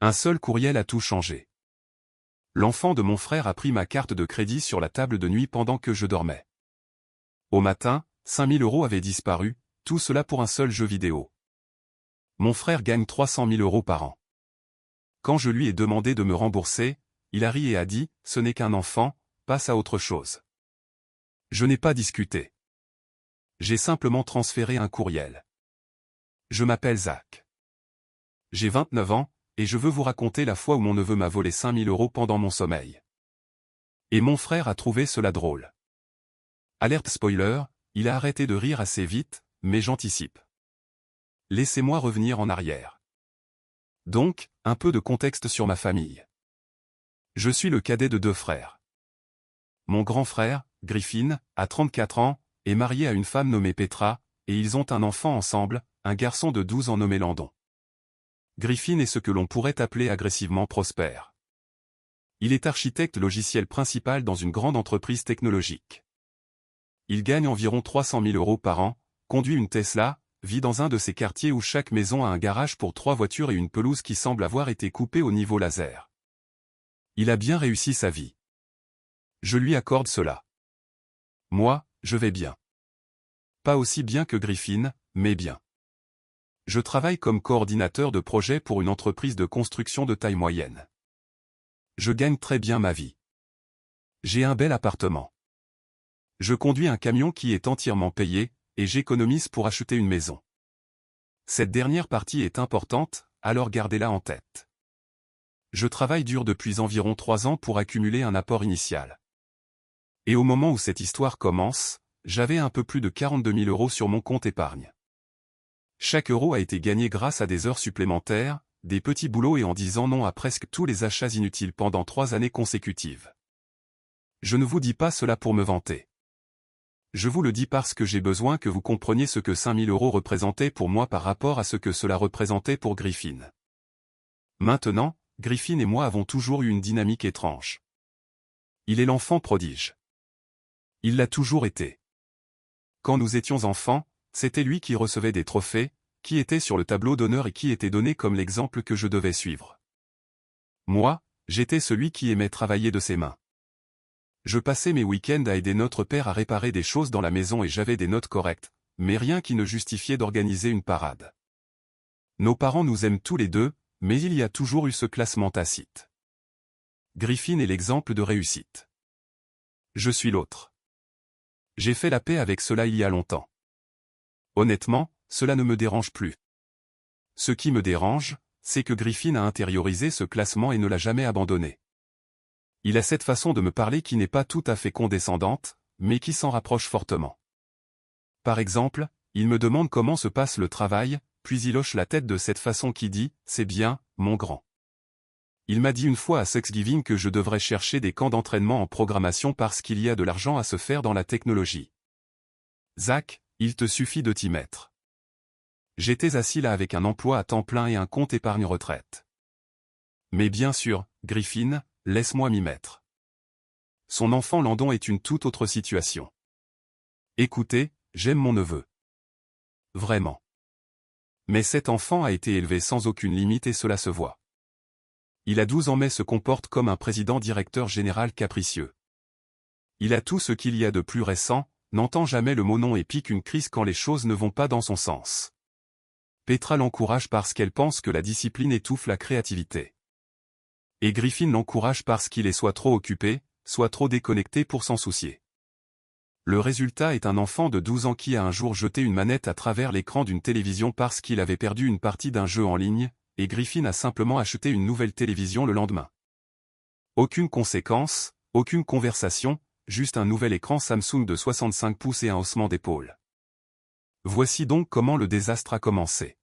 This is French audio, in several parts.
Un seul courriel a tout changé. L'enfant de mon frère a pris ma carte de crédit sur la table de nuit pendant que je dormais. Au matin, 5 000 € avaient disparu, tout cela pour un seul jeu vidéo. Mon frère gagne 300 000 € par an. Quand je lui ai demandé de me rembourser, il a ri et a dit « Ce n'est qu'un enfant, passe à autre chose ». Je n'ai pas discuté. J'ai simplement transféré un courriel. Je m'appelle Zach. J'ai 29 ans, et je veux vous raconter la fois où mon neveu m'a volé 5 000 € pendant mon sommeil. Et mon frère a trouvé cela drôle. Alerte spoiler, il a arrêté de rire assez vite, mais j'anticipe. Laissez-moi revenir en arrière. Donc, un peu de contexte sur ma famille. Je suis le cadet de 2 frères. Mon grand frère, Griffin, a 34 ans, est marié à une femme nommée Petra, et ils ont un enfant ensemble, un garçon de 12 ans nommé Landon. Griffin est ce que l'on pourrait appeler agressivement prospère. Il est architecte logiciel principal dans une grande entreprise technologique. Il gagne environ 300 000 € par an, conduit une Tesla, vit dans un de ces quartiers où chaque maison a un garage pour 3 voitures et une pelouse qui semble avoir été coupée au niveau laser. Il a bien réussi sa vie. Je lui accorde cela. Moi, je vais bien. Pas aussi bien que Griffin, mais bien. Je travaille comme coordinateur de projet pour une entreprise de construction de taille moyenne. Je gagne très bien ma vie. J'ai un bel appartement. Je conduis un camion qui est entièrement payé, et j'économise pour acheter une maison. Cette dernière partie est importante, alors gardez-la en tête. Je travaille dur depuis environ 3 ans pour accumuler un apport initial. Et au moment où cette histoire commence, j'avais un peu plus de 42 000 € sur mon compte épargne. Chaque euro a été gagné grâce à des heures supplémentaires, des petits boulots et en disant non à presque tous les achats inutiles pendant 3 années consécutives. Je ne vous dis pas cela pour me vanter. Je vous le dis parce que j'ai besoin que vous compreniez ce que 5 000 € représentaient pour moi par rapport à ce que cela représentait pour Griffin. Maintenant, Griffin et moi avons toujours eu une dynamique étrange. Il est l'enfant prodige. Il l'a toujours été. Quand nous étions enfants, c'était lui qui recevait des trophées, qui était sur le tableau d'honneur et qui était donné comme l'exemple que je devais suivre. Moi, j'étais celui qui aimait travailler de ses mains. Je passais mes week-ends à aider notre père à réparer des choses dans la maison et j'avais des notes correctes, mais rien qui ne justifiait d'organiser une parade. Nos parents nous aiment tous les deux, mais il y a toujours eu ce classement tacite. Griffin est l'exemple de réussite. Je suis l'autre. J'ai fait la paix avec cela il y a longtemps. Honnêtement, cela ne me dérange plus. Ce qui me dérange, c'est que Griffin a intériorisé ce classement et ne l'a jamais abandonné. Il a cette façon de me parler qui n'est pas tout à fait condescendante, mais qui s'en rapproche fortement. Par exemple, il me demande comment se passe le travail, puis il hoche la tête de cette façon qui dit « C'est bien, mon grand ». Il m'a dit une fois à Thanksgiving que je devrais chercher des camps d'entraînement en programmation parce qu'il y a de l'argent à se faire dans la technologie. Zach, il te suffit de t'y mettre. J'étais assis là avec un emploi à temps plein et un compte épargne-retraite. Mais bien sûr, Griffin, laisse-moi m'y mettre. Son enfant Landon est une toute autre situation. Écoutez, j'aime mon neveu. Vraiment. Mais cet enfant a été élevé sans aucune limite et cela se voit. Il a 12 ans mais se comporte comme un président-directeur général capricieux. Il a tout ce qu'il y a de plus récent, n'entend jamais le mot non et pique une crise quand les choses ne vont pas dans son sens. Petra l'encourage parce qu'elle pense que la discipline étouffe la créativité. Et Griffin l'encourage parce qu'il est soit trop occupé, soit trop déconnecté pour s'en soucier. Le résultat est un enfant de 12 ans qui a un jour jeté une manette à travers l'écran d'une télévision parce qu'il avait perdu une partie d'un jeu en ligne, et Griffin a simplement acheté une nouvelle télévision le lendemain. Aucune conséquence, aucune conversation, juste un nouvel écran Samsung de 65 pouces et un haussement d'épaule. Voici donc comment le désastre a commencé.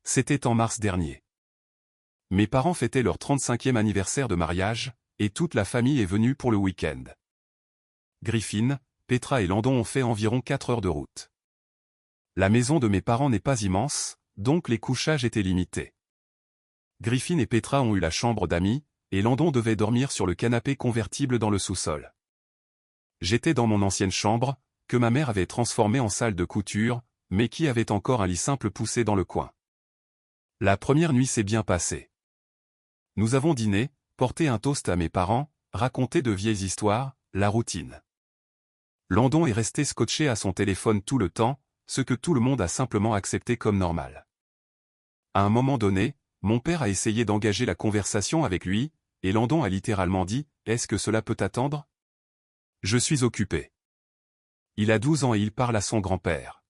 C'était en mars dernier. Mes parents fêtaient leur 35e anniversaire de mariage, et toute la famille est venue pour le week-end. Griffin, Petra et Landon ont fait environ 4 heures de route. La maison de mes parents n'est pas immense, donc les couchages étaient limités. Griffin et Petra ont eu la chambre d'amis, et Landon devait dormir sur le canapé convertible dans le sous-sol. J'étais dans mon ancienne chambre, que ma mère avait transformée en salle de couture, mais qui avait encore un lit simple poussé dans le coin. La première nuit s'est bien passée. Nous avons dîné, porté un toast à mes parents, raconté de vieilles histoires, la routine. Landon est resté scotché à son téléphone tout le temps, ce que tout le monde a simplement accepté comme normal. À un moment donné, mon père a essayé d'engager la conversation avec lui, et Landon a littéralement dit « Est-ce que cela peut attendre ? Je suis occupé. » Il a 12 ans et il parle à son grand-père.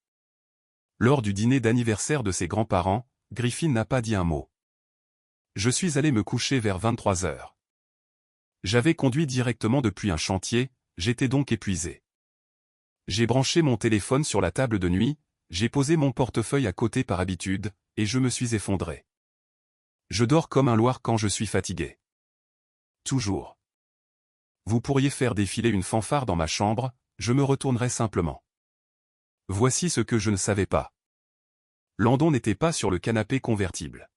Lors du dîner d'anniversaire de ses grands-parents, Griffin n'a pas dit un mot. Je suis allé me coucher vers 23 heures. J'avais conduit directement depuis un chantier, j'étais donc épuisé. J'ai branché mon téléphone sur la table de nuit, j'ai posé mon portefeuille à côté par habitude, et je me suis effondré. Je dors comme un loir quand je suis fatigué. Toujours. Vous pourriez faire défiler une fanfare dans ma chambre, je me retournerai simplement. Voici ce que je ne savais pas. Landon n'était pas sur le canapé convertible.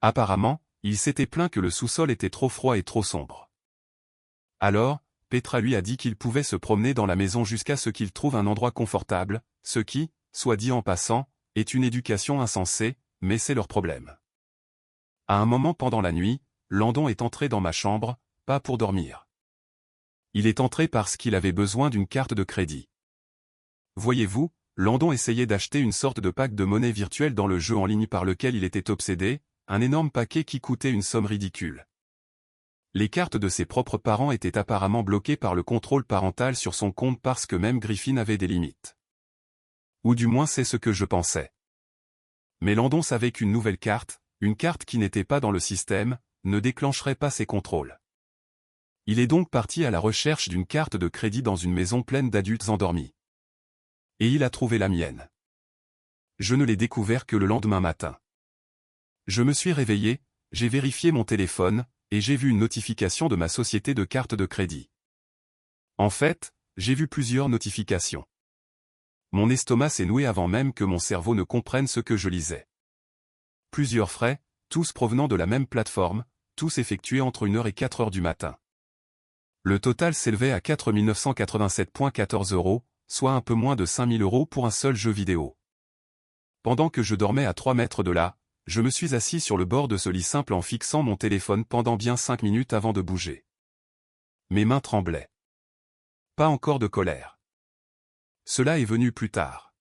Apparemment, il s'était plaint que le sous-sol était trop froid et trop sombre. Alors, Petra lui a dit qu'il pouvait se promener dans la maison jusqu'à ce qu'il trouve un endroit confortable, ce qui, soit dit en passant, est une éducation insensée, mais c'est leur problème. À un moment pendant la nuit, Landon est entré dans ma chambre, pas pour dormir. Il est entré parce qu'il avait besoin d'une carte de crédit. Voyez-vous, Landon essayait d'acheter une sorte de pack de monnaie virtuelle dans le jeu en ligne par lequel il était obsédé, un énorme paquet qui coûtait une somme ridicule. Les cartes de ses propres parents étaient apparemment bloquées par le contrôle parental sur son compte parce que même Griffin avait des limites. Ou du moins c'est ce que je pensais. Mais Landon savait qu'une nouvelle carte, une carte qui n'était pas dans le système, ne déclencherait pas ces contrôles. Il est donc parti à la recherche d'une carte de crédit dans une maison pleine d'adultes endormis. Et il a trouvé la mienne. Je ne l'ai découvert que le lendemain matin. Je me suis réveillé, j'ai vérifié mon téléphone, et j'ai vu une notification de ma société de carte de crédit. En fait, j'ai vu plusieurs notifications. Mon estomac s'est noué avant même que mon cerveau ne comprenne ce que je lisais. Plusieurs frais, tous provenant de la même plateforme, tous effectués entre 1h et 4h du matin. Le total s'élevait à 4 987,14 €, soit un peu moins de 5 000 € pour un seul jeu vidéo. Pendant que je dormais à 3 mètres de là, je me suis assis sur le bord de ce lit simple en fixant mon téléphone pendant bien 5 minutes avant de bouger. Mes mains tremblaient. Pas encore de colère. Cela est venu plus tard.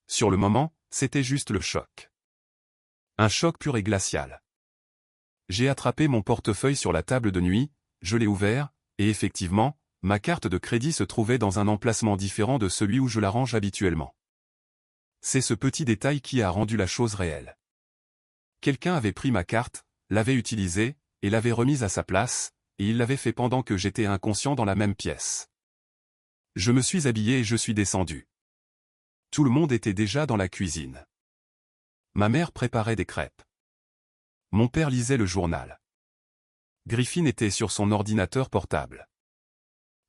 Sur le moment, c'était juste le choc. Un choc pur et glacial. J'ai attrapé mon portefeuille sur la table de nuit, je l'ai ouvert, et effectivement, ma carte de crédit se trouvait dans un emplacement différent de celui où je la range habituellement. C'est ce petit détail qui a rendu la chose réelle. Quelqu'un avait pris ma carte, l'avait utilisée, et l'avait remise à sa place, et il l'avait fait pendant que j'étais inconscient dans la même pièce. Je me suis habillé et je suis descendu. Tout le monde était déjà dans la cuisine. Ma mère préparait des crêpes. Mon père lisait le journal. Griffin était sur son ordinateur portable.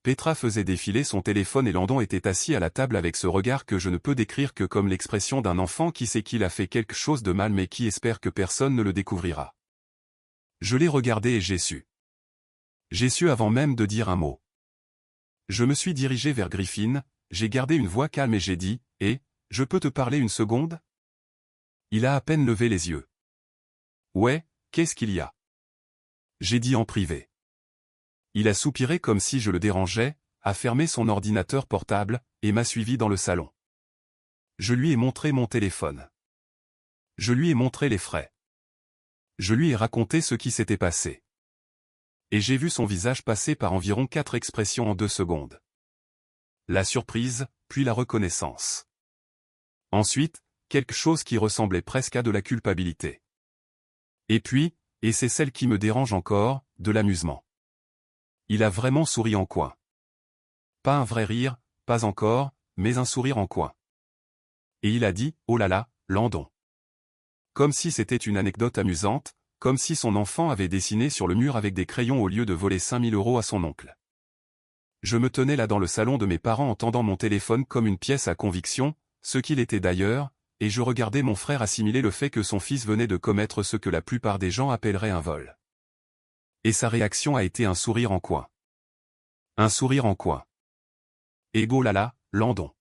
Petra faisait défiler son téléphone et Landon était assis à la table avec ce regard que je ne peux décrire que comme l'expression d'un enfant qui sait qu'il a fait quelque chose de mal mais qui espère que personne ne le découvrira. Je l'ai regardé et j'ai su. J'ai su avant même de dire un mot. Je me suis dirigé vers Griffin, j'ai gardé une voix calme et j'ai dit « Eh, je peux te parler une seconde ?» Il a à peine levé les yeux. « Ouais, qu'est-ce qu'il y a ?» J'ai dit en privé. Il a soupiré comme si je le dérangeais, a fermé son ordinateur portable, et m'a suivi dans le salon. Je lui ai montré mon téléphone. Je lui ai montré les frais. Je lui ai raconté ce qui s'était passé. Et j'ai vu son visage passer par environ 4 expressions en 2 secondes. La surprise, puis la reconnaissance. Ensuite, quelque chose qui ressemblait presque à de la culpabilité. Et puis, et c'est celle qui me dérange encore, de l'amusement. Il a vraiment souri en coin. Pas un vrai rire, pas encore, mais un sourire en coin. Et il a dit, oh là là, Landon. Comme si c'était une anecdote amusante, comme si son enfant avait dessiné sur le mur avec des crayons au lieu de voler 5 000 € à son oncle. Je me tenais là dans le salon de mes parents en tendant mon téléphone comme une pièce à conviction, ce qu'il était d'ailleurs, et je regardais mon frère assimiler le fait que son fils venait de commettre ce que la plupart des gens appelleraient un vol. Et sa réaction a été un sourire en coin. Un sourire en coin. Ego là là, Landon.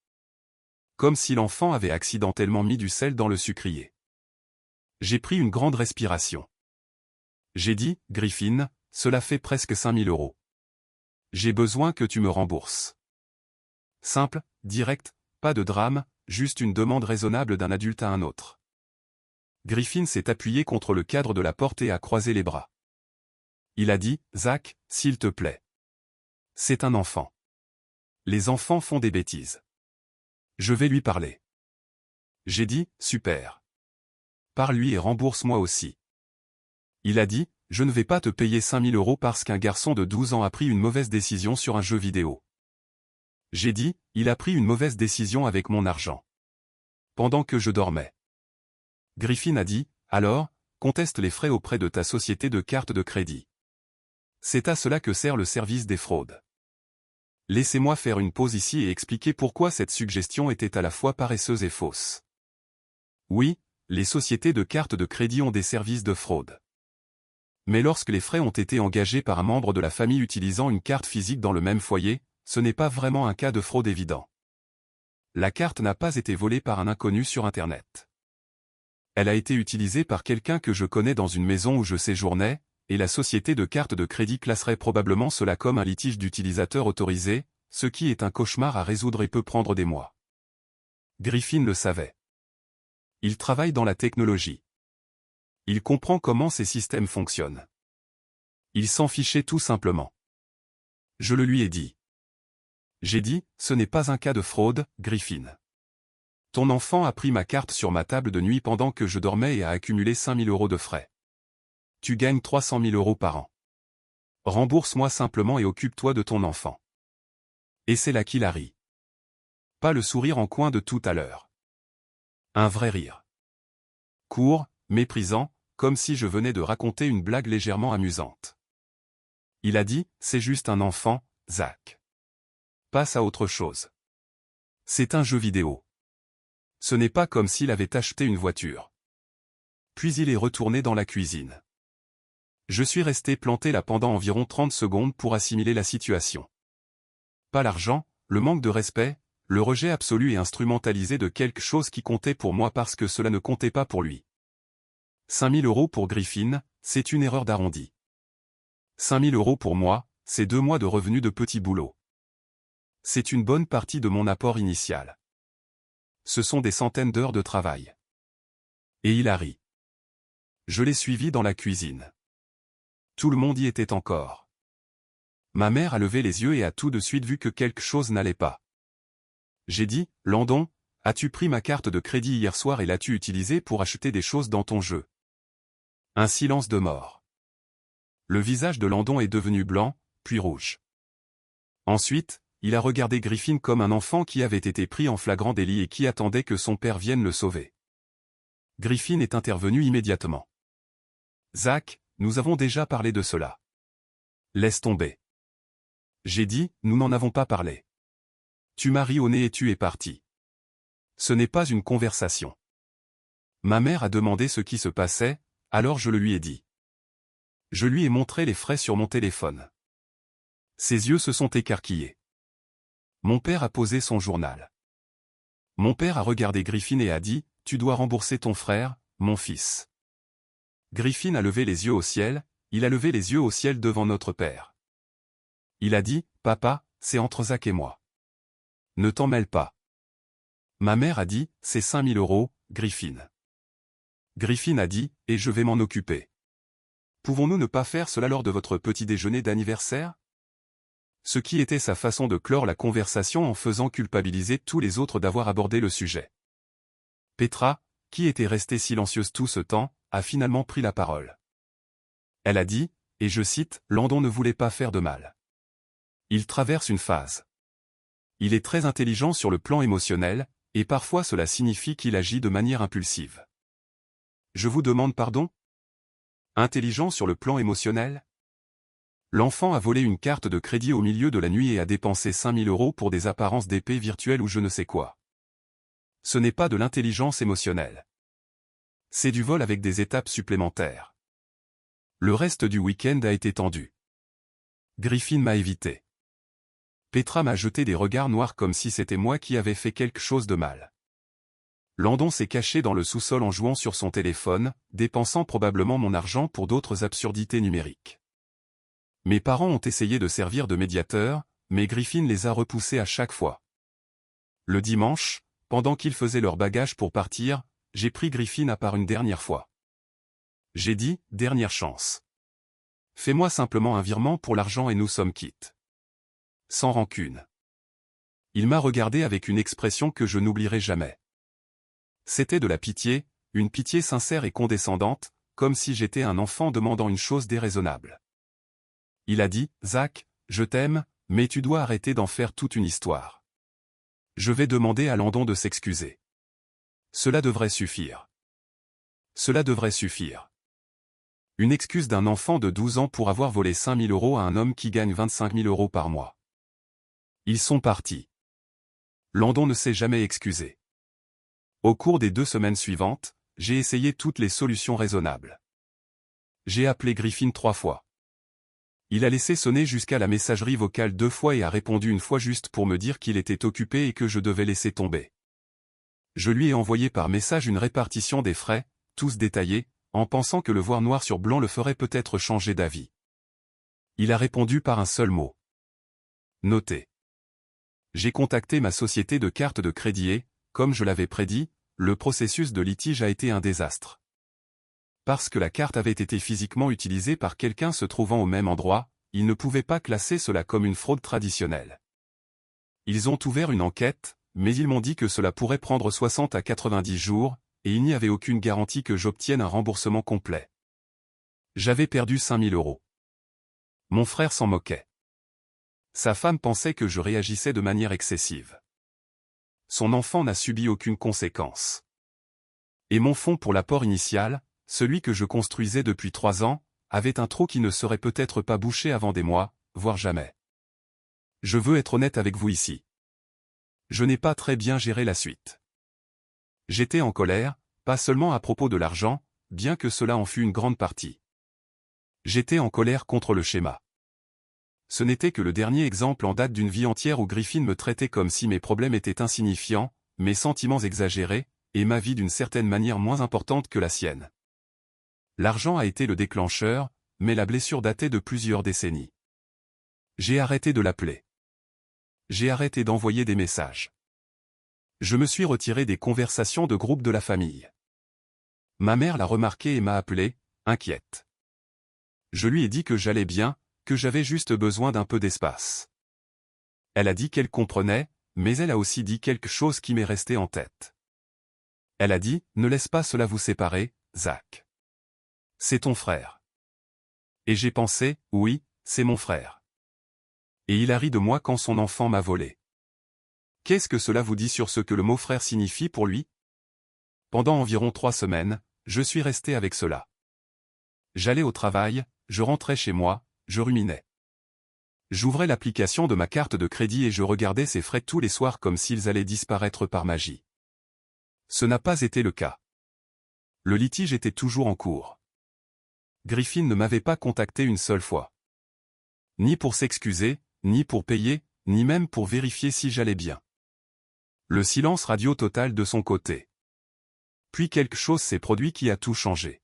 Comme si l'enfant avait accidentellement mis du sel dans le sucrier. J'ai pris une grande respiration. J'ai dit, Griffin, cela fait presque 5000 euros. J'ai besoin que tu me rembourses. Simple, direct, pas de drame, juste une demande raisonnable d'un adulte à un autre. Griffin s'est appuyé contre le cadre de la porte et a croisé les bras. Il a dit, Zach, s'il te plaît. C'est un enfant. Les enfants font des bêtises. Je vais lui parler. J'ai dit, super. Parle-lui et rembourse-moi aussi. Il a dit, je ne vais pas te payer 5000 euros parce qu'un garçon de 12 ans a pris une mauvaise décision sur un jeu vidéo. J'ai dit, il a pris une mauvaise décision avec mon argent. Pendant que je dormais. Griffin a dit, alors, conteste les frais auprès de ta société de carte de crédit. C'est à cela que sert le service des fraudes. Laissez-moi faire une pause ici et expliquer pourquoi cette suggestion était à la fois paresseuse et fausse. Oui, les sociétés de carte de crédit ont des services de fraude. Mais lorsque les frais ont été engagés par un membre de la famille utilisant une carte physique dans le même foyer, ce n'est pas vraiment un cas de fraude évident. La carte n'a pas été volée par un inconnu sur Internet. Elle a été utilisée par quelqu'un que je connais dans une maison où je séjournais, et la société de carte de crédit classerait probablement cela comme un litige d'utilisateur autorisé, ce qui est un cauchemar à résoudre et peut prendre des mois. Griffin le savait. Il travaille dans la technologie. Il comprend comment ces systèmes fonctionnent. Il s'en fichait tout simplement. Je le lui ai dit. J'ai dit, ce n'est pas un cas de fraude, Griffin. Ton enfant a pris ma carte sur ma table de nuit pendant que je dormais et a accumulé 5000 euros de frais. Tu gagnes 300 000 euros par an. Rembourse-moi simplement et occupe-toi de ton enfant. Et c'est là qu'il a ri. Pas le sourire en coin de tout à l'heure. Un vrai rire. Court, méprisant, comme si je venais de raconter une blague légèrement amusante. Il a dit, c'est juste un enfant, Zach. Passe à autre chose. C'est un jeu vidéo. Ce n'est pas comme s'il avait acheté une voiture. Puis il est retourné dans la cuisine. Je suis resté planté là pendant environ 30 secondes pour assimiler la situation. Pas l'argent, le manque de respect, le rejet absolu et instrumentalisé de quelque chose qui comptait pour moi parce que cela ne comptait pas pour lui. 5000 euros pour Griffin, c'est une erreur d'arrondi. 5000 euros pour moi, c'est 2 mois de revenus de petit boulot. C'est une bonne partie de mon apport initial. Ce sont des centaines d'heures de travail. Et il a ri. Je l'ai suivi dans la cuisine. Tout le monde y était encore. Ma mère a levé les yeux et a tout de suite vu que quelque chose n'allait pas. J'ai dit, Landon, as-tu pris ma carte de crédit hier soir et l'as-tu utilisée pour acheter des choses dans ton jeu? Un silence de mort. Le visage de Landon est devenu blanc, puis rouge. Ensuite, il a regardé Griffin comme un enfant qui avait été pris en flagrant délit et qui attendait que son père vienne le sauver. Griffin est intervenu immédiatement. Zach, nous avons déjà parlé de cela. Laisse tomber. J'ai dit, nous n'en avons pas parlé. Tu m'as ri au nez et tu es parti. Ce n'est pas une conversation. Ma mère a demandé ce qui se passait, alors je le lui ai dit. Je lui ai montré les frais sur mon téléphone. Ses yeux se sont écarquillés. Mon père a posé son journal. Mon père a regardé Griffin et a dit, tu dois rembourser ton frère, mon fils. Griffin a levé les yeux au ciel, il a levé les yeux au ciel devant notre père. Il a dit, papa, c'est entre Zach et moi. Ne t'en mêle pas. Ma mère a dit, c'est 5000 euros, Griffin. Griffin a dit, et je vais m'en occuper. Pouvons-nous ne pas faire cela lors de votre petit déjeuner d'anniversaire? Ce qui était sa façon de clore la conversation en faisant culpabiliser tous les autres d'avoir abordé le sujet. Petra, qui était restée silencieuse tout ce temps, a finalement pris la parole. Elle a dit, et je cite, Landon ne voulait pas faire de mal. Il traverse une phase. Il est très intelligent sur le plan émotionnel, et parfois cela signifie qu'il agit de manière impulsive. Je vous demande pardon? Intelligent sur le plan émotionnel? L'enfant a volé une carte de crédit au milieu de la nuit et a dépensé 5000 euros pour des apparences d'épée virtuelle ou je ne sais quoi. Ce n'est pas de l'intelligence émotionnelle. C'est du vol avec des étapes supplémentaires. Le reste du week-end a été tendu. Griffin m'a évité. Petra m'a jeté des regards noirs comme si c'était moi qui avais fait quelque chose de mal. Landon s'est caché dans le sous-sol en jouant sur son téléphone, dépensant probablement mon argent pour d'autres absurdités numériques. Mes parents ont essayé de servir de médiateurs, mais Griffin les a repoussés à chaque fois. Le dimanche, pendant qu'ils faisaient leur bagage pour partir, j'ai pris Griffin à part une dernière fois. J'ai dit, dernière chance. Fais-moi simplement un virement pour l'argent et nous sommes quittes. Sans rancune. Il m'a regardé avec une expression que je n'oublierai jamais. C'était de la pitié, une pitié sincère et condescendante, comme si j'étais un enfant demandant une chose déraisonnable. Il a dit, Zach, je t'aime, mais tu dois arrêter d'en faire toute une histoire. Je vais demander à Landon de s'excuser. Cela devrait suffire. Cela devrait suffire. Une excuse d'un enfant de 12 ans pour avoir volé 5 000 € à un homme qui gagne 25 000 € par mois. Ils sont partis. Landon ne s'est jamais excusé. Au cours des 2 semaines suivantes, j'ai essayé toutes les solutions raisonnables. J'ai appelé Griffin 3 fois. Il a laissé sonner jusqu'à la messagerie vocale 2 fois et a répondu une fois juste pour me dire qu'il était occupé et que je devais laisser tomber. Je lui ai envoyé par message une répartition des frais, tous détaillés, en pensant que le voir noir sur blanc le ferait peut-être changer d'avis. Il a répondu par un seul mot. Notez. J'ai contacté ma société de cartes de crédit et, comme je l'avais prédit, le processus de litige a été un désastre. Parce que la carte avait été physiquement utilisée par quelqu'un se trouvant au même endroit, ils ne pouvaient pas classer cela comme une fraude traditionnelle. Ils ont ouvert une enquête, mais ils m'ont dit que cela pourrait prendre 60 à 90 jours, et il n'y avait aucune garantie que j'obtienne un remboursement complet. J'avais perdu 5 000 €. Mon frère s'en moquait. Sa femme pensait que je réagissais de manière excessive. Son enfant n'a subi aucune conséquence. Et mon fonds pour l'apport initial, celui que je construisais depuis 3 ans, avait un trou qui ne serait peut-être pas bouché avant des mois, voire jamais. Je veux être honnête avec vous ici. Je n'ai pas très bien géré la suite. J'étais en colère, pas seulement à propos de l'argent, bien que cela en fût une grande partie. J'étais en colère contre le schéma. Ce n'était que le dernier exemple en date d'une vie entière où Griffin me traitait comme si mes problèmes étaient insignifiants, mes sentiments exagérés, et ma vie d'une certaine manière moins importante que la sienne. L'argent a été le déclencheur, mais la blessure datait de plusieurs décennies. J'ai arrêté de l'appeler. J'ai arrêté d'envoyer des messages. Je me suis retiré des conversations de groupe de la famille. Ma mère l'a remarqué et m'a appelé, inquiète. Je lui ai dit que j'allais bien, que j'avais juste besoin d'un peu d'espace. Elle a dit qu'elle comprenait, mais elle a aussi dit quelque chose qui m'est resté en tête. Elle a dit, ne laisse pas cela vous séparer, Zach. C'est ton frère. Et j'ai pensé, oui, c'est mon frère. Et il a ri de moi quand son enfant m'a volé. Qu'est-ce que cela vous dit sur ce que le mot frère signifie pour lui? Pendant environ 3 semaines, je suis resté avec cela. J'allais au travail, je rentrais chez moi, je ruminais. J'ouvrais l'application de ma carte de crédit et je regardais ses frais tous les soirs comme s'ils allaient disparaître par magie. Ce n'a pas été le cas. Le litige était toujours en cours. Griffin ne m'avait pas contacté une seule fois. Ni pour s'excuser, ni pour payer, ni même pour vérifier si j'allais bien. Le silence radio total de son côté. Puis quelque chose s'est produit qui a tout changé.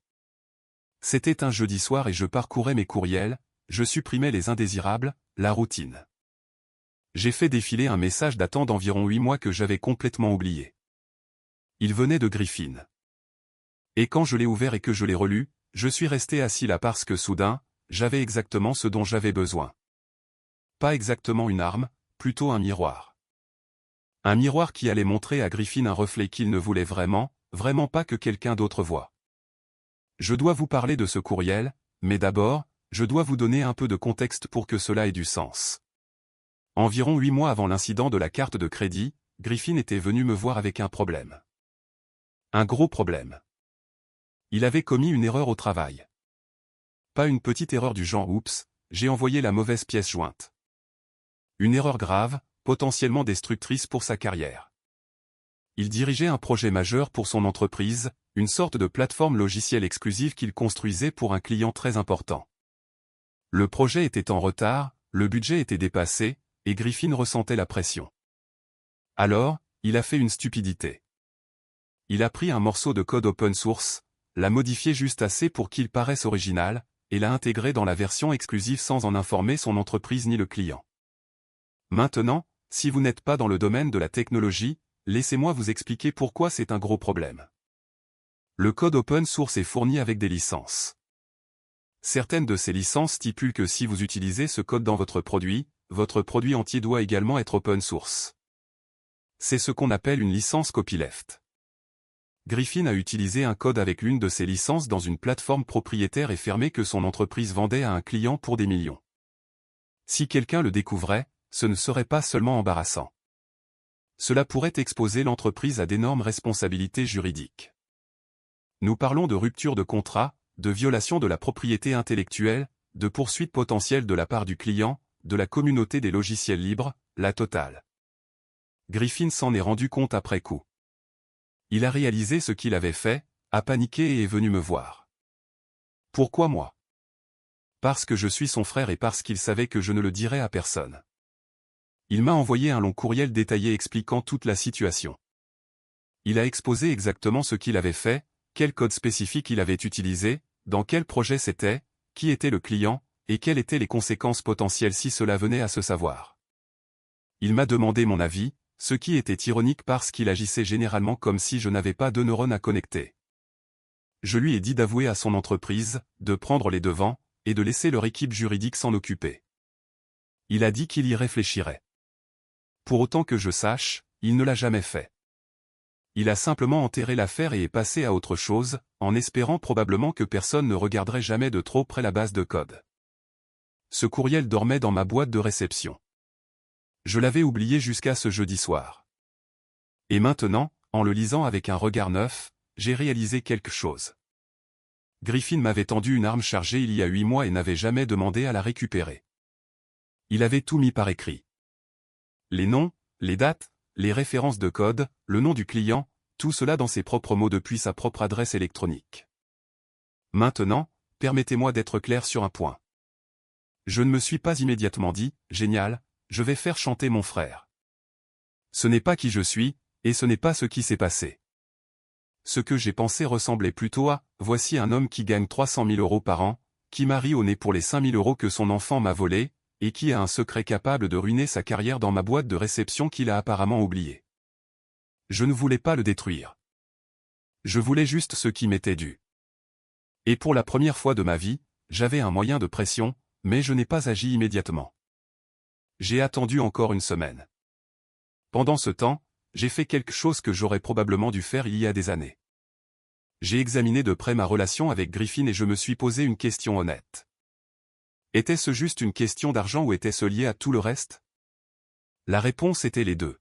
C'était un jeudi soir et je parcourais mes courriels, je supprimais les indésirables, la routine. J'ai fait défiler un message datant d'environ 8 mois que j'avais complètement oublié. Il venait de Griffin. Et quand je l'ai ouvert et que je l'ai relu, je suis resté assis là parce que soudain, j'avais exactement ce dont j'avais besoin. Pas exactement une arme, plutôt un miroir. Un miroir qui allait montrer à Griffin un reflet qu'il ne voulait vraiment pas que quelqu'un d'autre voie. Je dois vous parler de ce courriel, mais d'abord, je dois vous donner un peu de contexte pour que cela ait du sens. Environ 8 mois avant l'incident de la carte de crédit, Griffin était venu me voir avec un problème. Un gros problème. Il avait commis une erreur au travail. Pas une petite erreur du genre « oups, j'ai envoyé la mauvaise pièce jointe ». Une erreur grave, potentiellement destructrice pour sa carrière. Il dirigeait un projet majeur pour son entreprise, une sorte de plateforme logicielle exclusive qu'il construisait pour un client très important. Le projet était en retard, le budget était dépassé, et Griffin ressentait la pression. Alors, il a fait une stupidité. Il a pris un morceau de code open source, l'a modifié juste assez pour qu'il paraisse original, et l'a intégré dans la version exclusive sans en informer son entreprise ni le client. Maintenant, si vous n'êtes pas dans le domaine de la technologie, laissez-moi vous expliquer pourquoi c'est un gros problème. Le code open source est fourni avec des licences. Certaines de ces licences stipulent que si vous utilisez ce code dans votre produit entier doit également être open source. C'est ce qu'on appelle une licence copyleft. Griffin a utilisé un code avec l'une de ces licences dans une plateforme propriétaire et fermée que son entreprise vendait à un client pour des millions. Si quelqu'un le découvrait, ce ne serait pas seulement embarrassant. Cela pourrait exposer l'entreprise à d'énormes responsabilités juridiques. Nous parlons de rupture de contrat, de violation de la propriété intellectuelle, de poursuites potentielles de la part du client, de la communauté des logiciels libres, la totale. Griffin s'en est rendu compte après coup. Il a réalisé ce qu'il avait fait, a paniqué et est venu me voir. Pourquoi moi? Parce que je suis son frère et parce qu'il savait que je ne le dirais à personne. Il m'a envoyé un long courriel détaillé expliquant toute la situation. Il a exposé exactement ce qu'il avait fait, quel code spécifique il avait utilisé, dans quel projet c'était, qui était le client, et quelles étaient les conséquences potentielles si cela venait à se savoir. Il m'a demandé mon avis, ce qui était ironique parce qu'il agissait généralement comme si je n'avais pas de neurones à connecter. Je lui ai dit d'avouer à son entreprise, de prendre les devants, et de laisser leur équipe juridique s'en occuper. Il a dit qu'il y réfléchirait. Pour autant que je sache, il ne l'a jamais fait. Il a simplement enterré l'affaire et est passé à autre chose, en espérant probablement que personne ne regarderait jamais de trop près la base de code. Ce courriel dormait dans ma boîte de réception. Je l'avais oublié jusqu'à ce jeudi soir. Et maintenant, en le lisant avec un regard neuf, j'ai réalisé quelque chose. Griffin m'avait tendu une arme chargée il y a 8 mois et n'avait jamais demandé à la récupérer. Il avait tout mis par écrit. Les noms, les dates, les références de code, le nom du client, tout cela dans ses propres mots depuis sa propre adresse électronique. Maintenant, permettez-moi d'être clair sur un point. Je ne me suis pas immédiatement dit, génial, je vais faire chanter mon frère. Ce n'est pas qui je suis, et ce n'est pas ce qui s'est passé. Ce que j'ai pensé ressemblait plutôt à, voici un homme qui gagne 300 000 € par an, qui m'a ri au nez pour les 5 000 € que son enfant m'a volés, et qui a un secret capable de ruiner sa carrière dans ma boîte de réception qu'il a apparemment oublié. Je ne voulais pas le détruire. Je voulais juste ce qui m'était dû. Et pour la première fois de ma vie, j'avais un moyen de pression, mais je n'ai pas agi immédiatement. J'ai attendu encore une semaine. Pendant ce temps, j'ai fait quelque chose que j'aurais probablement dû faire il y a des années. J'ai examiné de près ma relation avec Griffin et je me suis posé une question honnête. Était-ce juste une question d'argent ou était-ce lié à tout le reste? La réponse était les deux.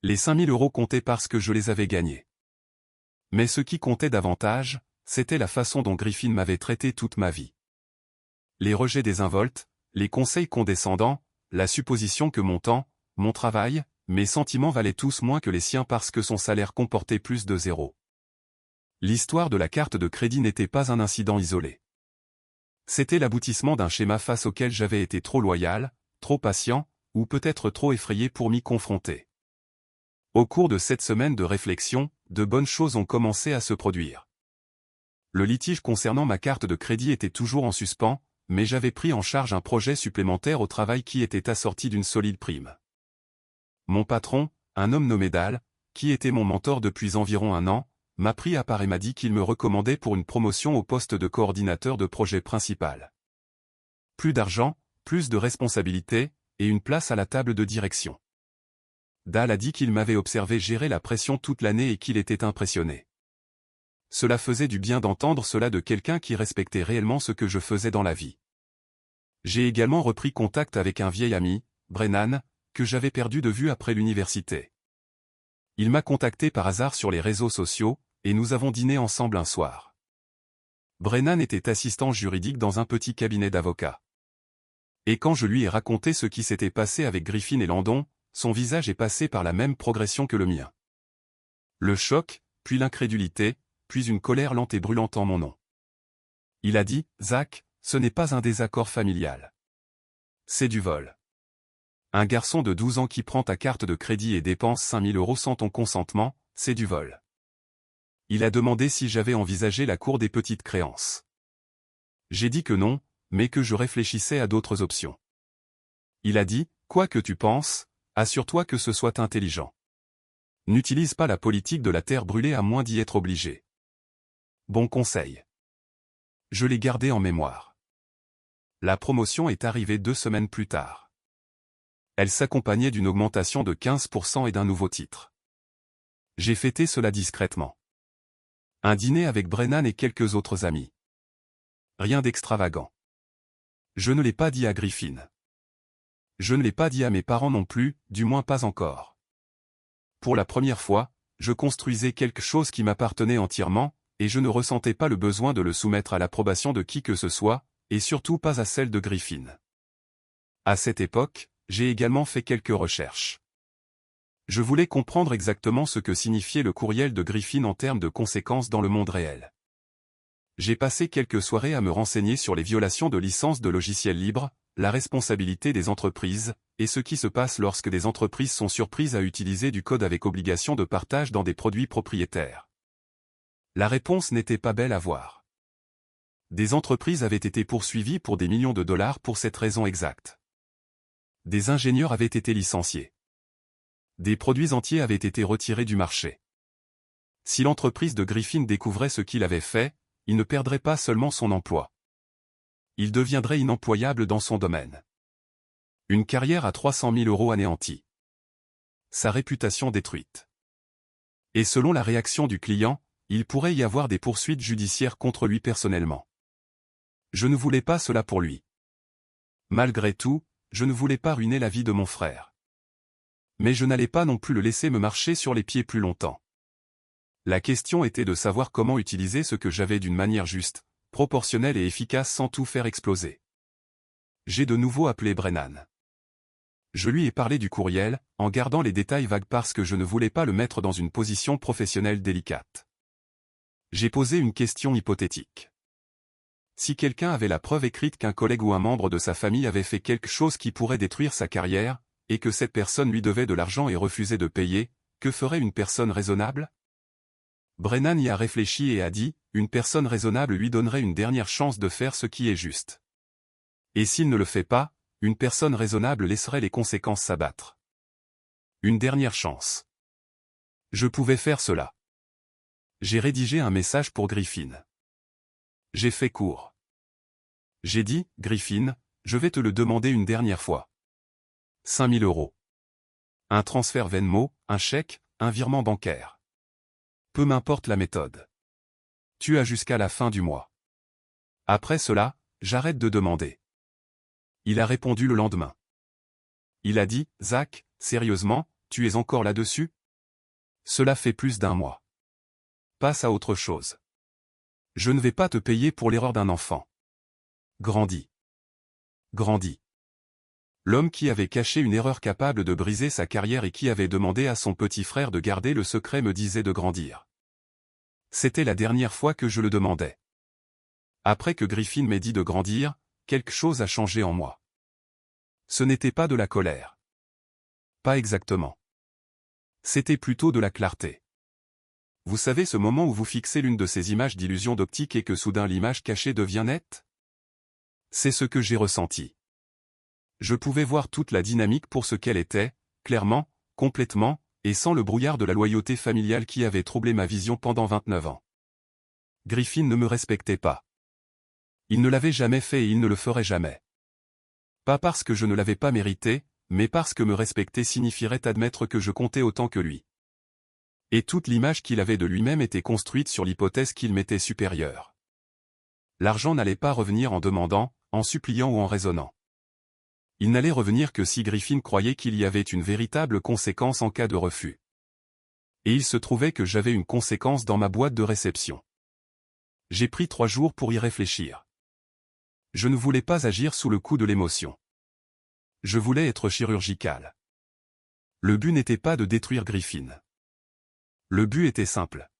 Les 5 000 € comptaient parce que je les avais gagnés. Mais ce qui comptait davantage, c'était la façon dont Griffin m'avait traité toute ma vie. Les rejets désinvoltes, les conseils condescendants, la supposition que mon temps, mon travail, mes sentiments valaient tous moins que les siens parce que son salaire comportait plus de zéro. L'histoire de la carte de crédit n'était pas un incident isolé. C'était l'aboutissement d'un schéma face auquel j'avais été trop loyal, trop patient, ou peut-être trop effrayé pour m'y confronter. Au cours de cette semaine de réflexion, de bonnes choses ont commencé à se produire. Le litige concernant ma carte de crédit était toujours en suspens, mais j'avais pris en charge un projet supplémentaire au travail qui était assorti d'une solide prime. Mon patron, un homme nommé Dal, qui était mon mentor depuis environ 1 an, m'a pris à part et m'a dit qu'il me recommandait pour une promotion au poste de coordinateur de projet principal. Plus d'argent, plus de responsabilités, et une place à la table de direction. Dal a dit qu'il m'avait observé gérer la pression toute l'année et qu'il était impressionné. Cela faisait du bien d'entendre cela de quelqu'un qui respectait réellement ce que je faisais dans la vie. J'ai également repris contact avec un vieil ami, Brennan, que j'avais perdu de vue après l'université. Il m'a contacté par hasard sur les réseaux sociaux, et nous avons dîné ensemble un soir. Brennan était assistant juridique dans un petit cabinet d'avocats. Et quand je lui ai raconté ce qui s'était passé avec Griffin et Landon, son visage est passé par la même progression que le mien. Le choc, puis l'incrédulité, puis une colère lente et brûlante en mon nom. Il a dit, « Zach, ce n'est pas un désaccord familial. C'est du vol. Un garçon de 12 ans qui prend ta carte de crédit et dépense 5 000 € sans ton consentement, c'est du vol. Il a demandé si j'avais envisagé la cour des petites créances. J'ai dit que non, mais que je réfléchissais à d'autres options. Il a dit, quoi que tu penses, assure-toi que ce soit intelligent. N'utilise pas la politique de la terre brûlée à moins d'y être obligé. Bon conseil. Je l'ai gardé en mémoire. La promotion est arrivée 2 semaines plus tard. Elle s'accompagnait d'une augmentation de 15% et d'un nouveau titre. J'ai fêté cela discrètement. Un dîner avec Brennan et quelques autres amis. Rien d'extravagant. Je ne l'ai pas dit à Griffin. Je ne l'ai pas dit à mes parents non plus, du moins pas encore. Pour la première fois, je construisais quelque chose qui m'appartenait entièrement, et je ne ressentais pas le besoin de le soumettre à l'approbation de qui que ce soit, et surtout pas à celle de Griffin. À cette époque, j'ai également fait quelques recherches. Je voulais comprendre exactement ce que signifiait le courriel de Griffin en termes de conséquences dans le monde réel. J'ai passé quelques soirées à me renseigner sur les violations de licences de logiciels libres, la responsabilité des entreprises, et ce qui se passe lorsque des entreprises sont surprises à utiliser du code avec obligation de partage dans des produits propriétaires. La réponse n'était pas belle à voir. Des entreprises avaient été poursuivies pour des millions de dollars pour cette raison exacte. Des ingénieurs avaient été licenciés. Des produits entiers avaient été retirés du marché. Si l'entreprise de Griffin découvrait ce qu'il avait fait, il ne perdrait pas seulement son emploi. Il deviendrait inemployable dans son domaine. Une carrière à 300 000 € anéantie. Sa réputation détruite. Et selon la réaction du client, il pourrait y avoir des poursuites judiciaires contre lui personnellement. Je ne voulais pas cela pour lui. Malgré tout, je ne voulais pas ruiner la vie de mon frère. Mais je n'allais pas non plus le laisser me marcher sur les pieds plus longtemps. La question était de savoir comment utiliser ce que j'avais d'une manière juste, proportionnelle et efficace sans tout faire exploser. J'ai de nouveau appelé Brennan. Je lui ai parlé du courriel, en gardant les détails vagues parce que je ne voulais pas le mettre dans une position professionnelle délicate. J'ai posé une question hypothétique. Si quelqu'un avait la preuve écrite qu'un collègue ou un membre de sa famille avait fait quelque chose qui pourrait détruire sa carrière, et que cette personne lui devait de l'argent et refusait de payer, que ferait une personne raisonnable ? Brennan y a réfléchi et a dit, une personne raisonnable lui donnerait une dernière chance de faire ce qui est juste. Et s'il ne le fait pas, une personne raisonnable laisserait les conséquences s'abattre. Une dernière chance. Je pouvais faire cela. J'ai rédigé un message pour Griffin. J'ai fait court. J'ai dit, Griffin, je vais te le demander une dernière fois. 5 000 €. Un transfert Venmo, un chèque, un virement bancaire. Peu m'importe la méthode. Tu as jusqu'à la fin du mois. Après cela, j'arrête de demander. Il a répondu le lendemain. Il a dit, Zach, sérieusement, tu es encore là-dessus ? Cela fait plus d'1 mois. Passe à autre chose. Je ne vais pas te payer pour l'erreur d'un enfant. Grandis. Grandis. L'homme qui avait caché une erreur capable de briser sa carrière et qui avait demandé à son petit frère de garder le secret me disait de grandir. C'était la dernière fois que je le demandais. Après que Griffin m'ait dit de grandir, quelque chose a changé en moi. Ce n'était pas de la colère. Pas exactement. C'était plutôt de la clarté. Vous savez ce moment où vous fixez l'une de ces images d'illusion d'optique et que soudain l'image cachée devient nette ? C'est ce que j'ai ressenti. Je pouvais voir toute la dynamique pour ce qu'elle était, clairement, complètement, et sans le brouillard de la loyauté familiale qui avait troublé ma vision pendant 29 ans. Griffin ne me respectait pas. Il ne l'avait jamais fait et il ne le ferait jamais. Pas parce que je ne l'avais pas mérité, mais parce que me respecter signifierait admettre que je comptais autant que lui. Et toute l'image qu'il avait de lui-même était construite sur l'hypothèse qu'il m'était supérieur. L'argent n'allait pas revenir en demandant, en suppliant ou en raisonnant. Il n'allait revenir que si Griffin croyait qu'il y avait une véritable conséquence en cas de refus. Et il se trouvait que j'avais une conséquence dans ma boîte de réception. J'ai pris 3 jours pour y réfléchir. Je ne voulais pas agir sous le coup de l'émotion. Je voulais être chirurgical. Le but n'était pas de détruire Griffin. Le but était simple.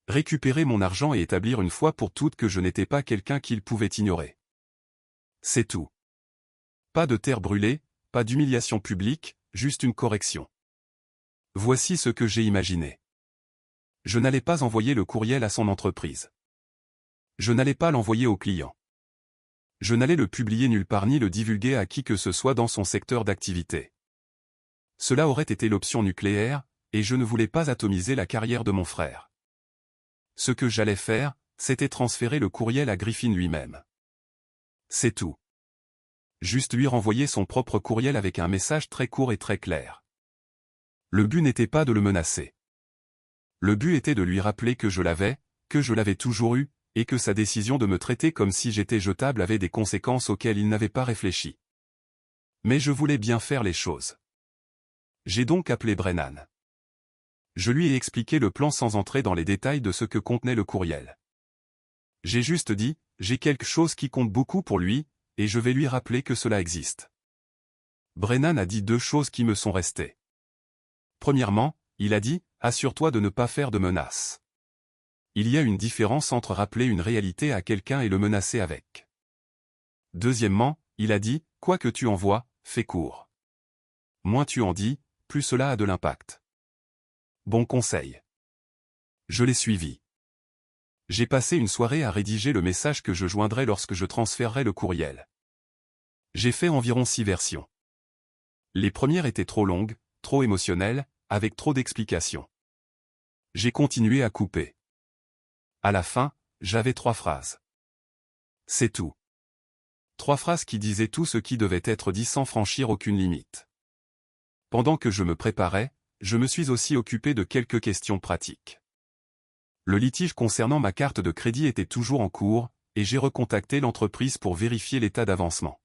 Récupérer mon argent et établir une fois pour toutes que je n'étais pas quelqu'un qu'il pouvait ignorer. C'est tout. Pas de terre brûlée, pas d'humiliation publique, juste une correction. Voici ce que j'ai imaginé. Je n'allais pas envoyer le courriel à son entreprise. Je n'allais pas l'envoyer au client. Je n'allais le publier nulle part ni le divulguer à qui que ce soit dans son secteur d'activité. Cela aurait été l'option nucléaire, et je ne voulais pas atomiser la carrière de mon frère. Ce que j'allais faire, c'était transférer le courriel à Griffin lui-même. C'est tout. Juste lui renvoyer son propre courriel avec un message très court et très clair. Le but n'était pas de le menacer. Le but était de lui rappeler que je l'avais toujours eu, et que sa décision de me traiter comme si j'étais jetable avait des conséquences auxquelles il n'avait pas réfléchi. Mais je voulais bien faire les choses. J'ai donc appelé Brennan. Je lui ai expliqué le plan sans entrer dans les détails de ce que contenait le courriel. J'ai juste dit, j'ai quelque chose qui compte beaucoup pour lui, et je vais lui rappeler que cela existe. Brennan a dit 2 choses qui me sont restées. Premièrement, il a dit, assure-toi de ne pas faire de menaces. Il y a une différence entre rappeler une réalité à quelqu'un et le menacer avec. Deuxièmement, il a dit, quoi que tu envoies, fais court. Moins tu en dis, plus cela a de l'impact. Bon conseil. Je l'ai suivi. J'ai passé une soirée à rédiger le message que je joindrai lorsque je transférerai le courriel. J'ai fait environ 6 versions. Les premières étaient trop longues, trop émotionnelles, avec trop d'explications. J'ai continué à couper. À la fin, j'avais 3 phrases. C'est tout. 3 phrases qui disaient tout ce qui devait être dit sans franchir aucune limite. Pendant que je me préparais, je me suis aussi occupé de quelques questions pratiques. Le litige concernant ma carte de crédit était toujours en cours, et j'ai recontacté l'entreprise pour vérifier l'état d'avancement.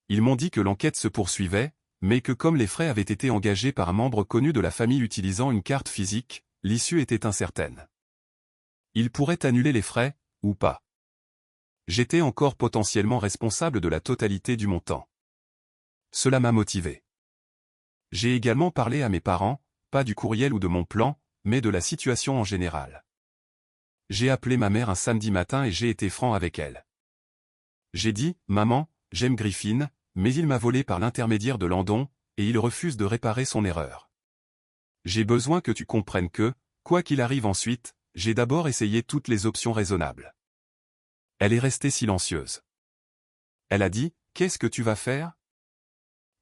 Ils m'ont dit que l'enquête se poursuivait, mais que comme les frais avaient été engagés par un membre connu de la famille utilisant une carte physique, l'issue était incertaine. Ils pourraient annuler les frais, ou pas. J'étais encore potentiellement responsable de la totalité du montant. Cela m'a motivé. J'ai également parlé à mes parents, pas du courriel ou de mon plan, mais de la situation en général. J'ai appelé ma mère un samedi matin et j'ai été franc avec elle. J'ai dit, « Maman, j'aime Griffin, mais il m'a volé par l'intermédiaire de Landon, et il refuse de réparer son erreur. J'ai besoin que tu comprennes que, quoi qu'il arrive ensuite, j'ai d'abord essayé toutes les options raisonnables. » Elle est restée silencieuse. Elle a dit, « Qu'est-ce que tu vas faire ?»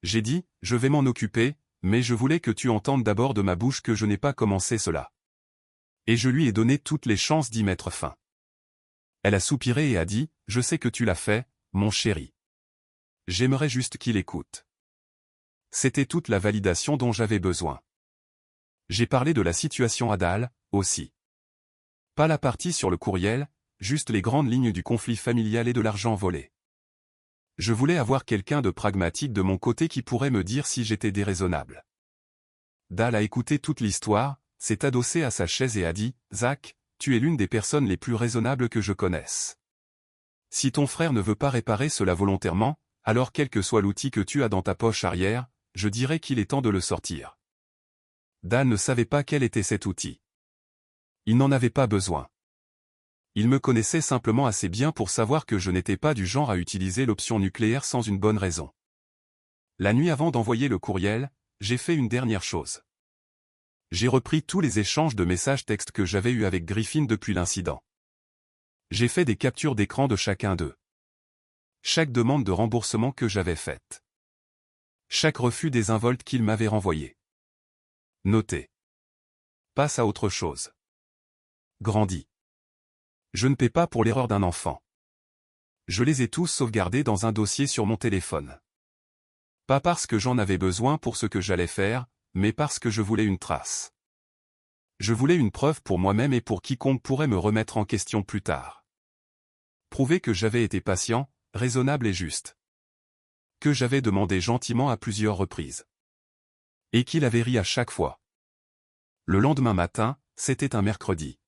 J'ai dit, « Je vais m'en occuper, mais je voulais que tu entendes d'abord de ma bouche que je n'ai pas commencé cela. » Et je lui ai donné toutes les chances d'y mettre fin. Elle a soupiré et a dit, « Je sais que tu l'as fait, mon chéri. J'aimerais juste qu'il écoute. » C'était toute la validation dont j'avais besoin. J'ai parlé de la situation à Dal, aussi. Pas la partie sur le courriel, juste les grandes lignes du conflit familial et de l'argent volé. Je voulais avoir quelqu'un de pragmatique de mon côté qui pourrait me dire si j'étais déraisonnable. Dal a écouté toute l'histoire, s'est adossé à sa chaise et a dit, « Zach, tu es l'une des personnes les plus raisonnables que je connaisse. Si ton frère ne veut pas réparer cela volontairement, alors quel que soit l'outil que tu as dans ta poche arrière, je dirais qu'il est temps de le sortir. » Dal ne savait pas quel était cet outil. Il n'en avait pas besoin. Il me connaissait simplement assez bien pour savoir que je n'étais pas du genre à utiliser l'option nucléaire sans une bonne raison. La nuit avant d'envoyer le courriel, j'ai fait une dernière chose. J'ai repris tous les échanges de messages textes que j'avais eus avec Griffin depuis l'incident. J'ai fait des captures d'écran de chacun d'eux. Chaque demande de remboursement que j'avais faite. Chaque refus des involtes qu'il m'avait renvoyé. Noté. Passe à autre chose. Grandis. Je ne paie pas pour l'erreur d'un enfant. Je les ai tous sauvegardés dans un dossier sur mon téléphone. Pas parce que j'en avais besoin pour ce que j'allais faire, mais parce que je voulais une trace. Je voulais une preuve pour moi-même et pour quiconque pourrait me remettre en question plus tard. Prouver que j'avais été patient, raisonnable et juste. Que j'avais demandé gentiment à plusieurs reprises. Et qu'il avait ri à chaque fois. Le lendemain matin, c'était un mercredi.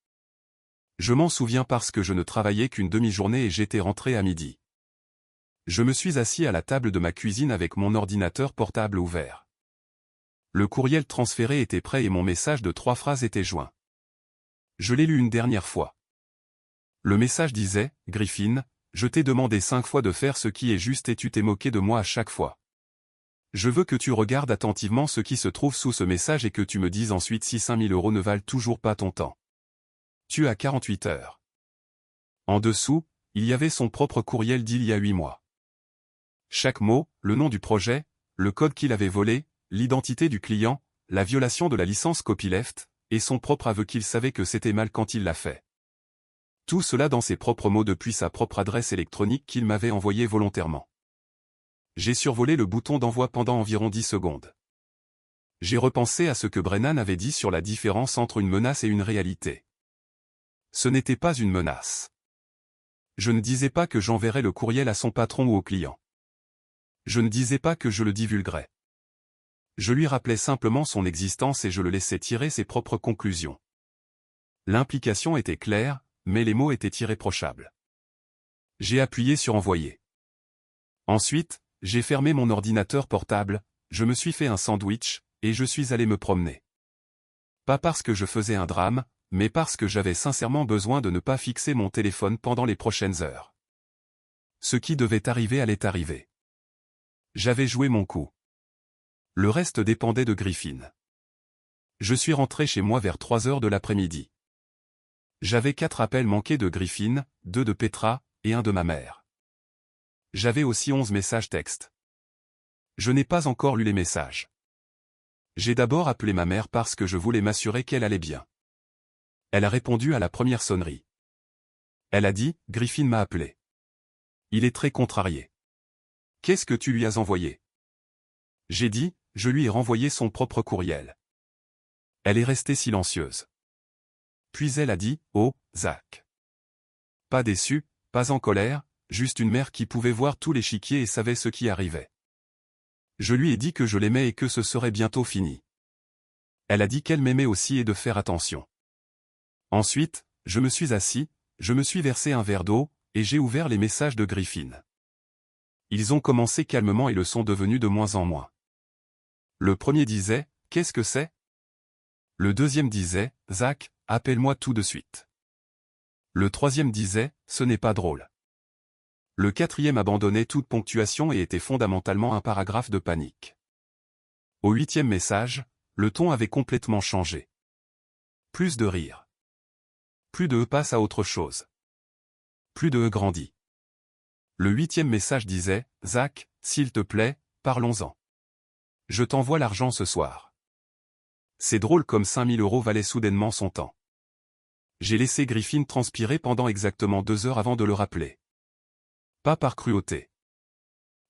Je m'en souviens parce que je ne travaillais qu'une demi-journée et j'étais rentré à midi. Je me suis assis à la table de ma cuisine avec mon ordinateur portable ouvert. Le courriel transféré était prêt et mon message de 3 phrases était joint. Je l'ai lu une dernière fois. Le message disait, « Griffin, je t'ai demandé 5 fois de faire ce qui est juste et tu t'es moqué de moi à chaque fois. Je veux que tu regardes attentivement ce qui se trouve sous ce message et que tu me dises ensuite si 5 000 € ne valent toujours pas ton temps. tu as 48 heures. En dessous, il y avait son propre courriel d'il y a 8 mois. Chaque mot, le nom du projet, le code qu'il avait volé, l'identité du client, la violation de la licence copyleft, et son propre aveu qu'il savait que c'était mal quand il l'a fait. Tout cela dans ses propres mots depuis sa propre adresse électronique qu'il m'avait envoyée volontairement. J'ai survolé le bouton d'envoi pendant environ 10 secondes. J'ai repensé à ce que Brennan avait dit sur la différence entre une menace et une réalité. Ce n'était pas une menace. Je ne disais pas que j'enverrais le courriel à son patron ou au client. Je ne disais pas que je le divulguerais. Je lui rappelais simplement son existence et je le laissais tirer ses propres conclusions. L'implication était claire, mais les mots étaient irréprochables. J'ai appuyé sur envoyer. Ensuite, j'ai fermé mon ordinateur portable, je me suis fait un sandwich, et je suis allé me promener. Pas parce que je faisais un drame, mais parce que j'avais sincèrement besoin de ne pas fixer mon téléphone pendant les prochaines heures. Ce qui devait arriver allait arriver. J'avais joué mon coup. Le reste dépendait de Griffin. Je suis rentré chez moi vers 3 heures de l'après-midi. J'avais 4 appels manqués de Griffin, 2 de Petra, et 1 de ma mère. J'avais aussi 11 messages textes. Je n'ai pas encore lu les messages. J'ai d'abord appelé ma mère parce que je voulais m'assurer qu'elle allait bien. Elle a répondu à la première sonnerie. Elle a dit, Griffin m'a appelé. Il est très contrarié. Qu'est-ce que tu lui as envoyé? J'ai dit, je lui ai renvoyé son propre courriel. Elle est restée silencieuse. Puis elle a dit, oh, Zach. Pas déçue, pas en colère, juste une mère qui pouvait voir tout l'échiquier et savait ce qui arrivait. Je lui ai dit que je l'aimais et que ce serait bientôt fini. Elle a dit qu'elle m'aimait aussi et de faire attention. Ensuite, je me suis assis, je me suis versé un verre d'eau, et j'ai ouvert les messages de Griffin. Ils ont commencé calmement et le sont devenus de moins en moins. Le premier disait, qu'est-ce que c'est? Le deuxième disait, Zach, appelle-moi tout de suite. Le troisième disait, ce n'est pas drôle. Le quatrième abandonnait toute ponctuation et était fondamentalement un paragraphe de panique. Au 8e message, le ton avait complètement changé. Plus de rire. Plus de passe à autre chose. Plus de grandit. Le 8e message disait, Zach, s'il te plaît, parlons-en. Je t'envoie l'argent ce soir. C'est drôle comme 5000 € valaient soudainement son temps. J'ai laissé Griffin transpirer pendant exactement 2 heures avant de le rappeler. Pas par cruauté.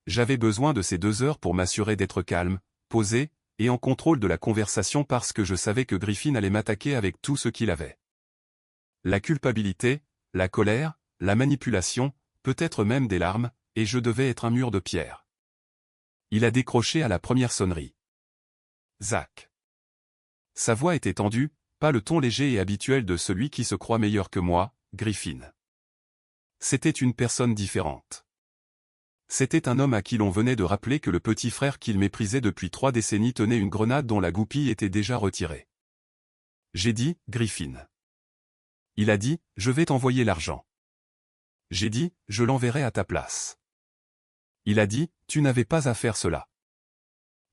J'avais besoin de ces 2 heures pour m'assurer d'être calme, posé, et en contrôle de la conversation parce que je savais que Griffin allait m'attaquer avec tout ce qu'il avait. La culpabilité, la colère, la manipulation, peut-être même des larmes, et je devais être un mur de pierre. Il a décroché à la première sonnerie. Zach. Sa voix était tendue, pas le ton léger et habituel de celui qui se croit meilleur que moi, Griffin. C'était une personne différente. C'était un homme à qui l'on venait de rappeler que le petit frère qu'il méprisait depuis 3 décennies tenait une grenade dont la goupille était déjà retirée. J'ai dit, Griffin. Il a dit, je vais t'envoyer l'argent. J'ai dit, je l'enverrai à ta place. Il a dit, tu n'avais pas à faire cela.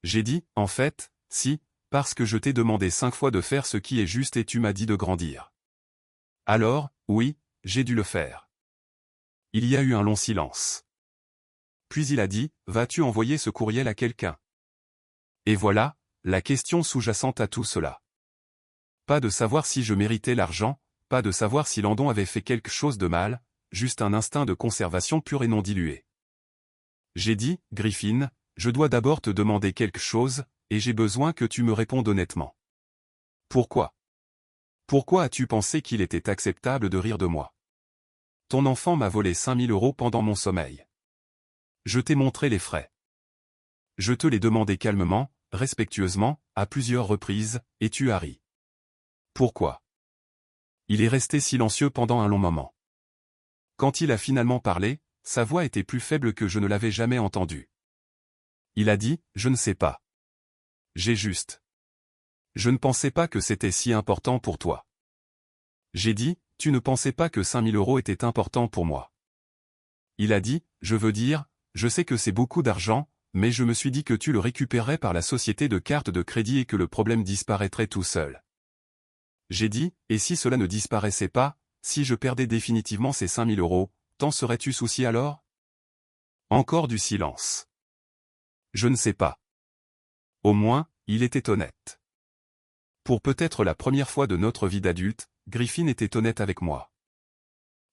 J'ai dit, en fait, si, parce que je t'ai demandé 5 fois de faire ce qui est juste et tu m'as dit de grandir. Alors, oui, j'ai dû le faire. Il y a eu un long silence. Puis il a dit, vas-tu envoyer ce courriel à quelqu'un? Et voilà, la question sous-jacente à tout cela. Pas de savoir si je méritais l'argent, pas de savoir si Landon avait fait quelque chose de mal, juste un instinct de conservation pur et non dilué. J'ai dit, Griffin, je dois d'abord te demander quelque chose, et j'ai besoin que tu me répondes honnêtement. Pourquoi? Pourquoi as-tu pensé qu'il était acceptable de rire de moi? Ton enfant m'a volé 5000 € pendant mon sommeil. Je t'ai montré les frais. Je te l'ai demandé calmement, respectueusement, à plusieurs reprises, et tu as ri. Pourquoi? Il est resté silencieux pendant un long moment. Quand il a finalement parlé, sa voix était plus faible que je ne l'avais jamais entendue. Il a dit, je ne sais pas. J'ai juste. Je ne pensais pas que c'était si important pour toi. J'ai dit, tu ne pensais pas que 5000 € étaient importants pour moi. Il a dit, je veux dire, je sais que c'est beaucoup d'argent, mais je me suis dit que tu le récupérerais par la société de cartes de crédit et que le problème disparaîtrait tout seul. J'ai dit, et si cela ne disparaissait pas, si je perdais définitivement ces 5000 euros, t'en serais-tu soucié alors? Encore du silence. Je ne sais pas. Au moins, il était honnête. Pour peut-être la première fois de notre vie d'adulte, Griffin était honnête avec moi.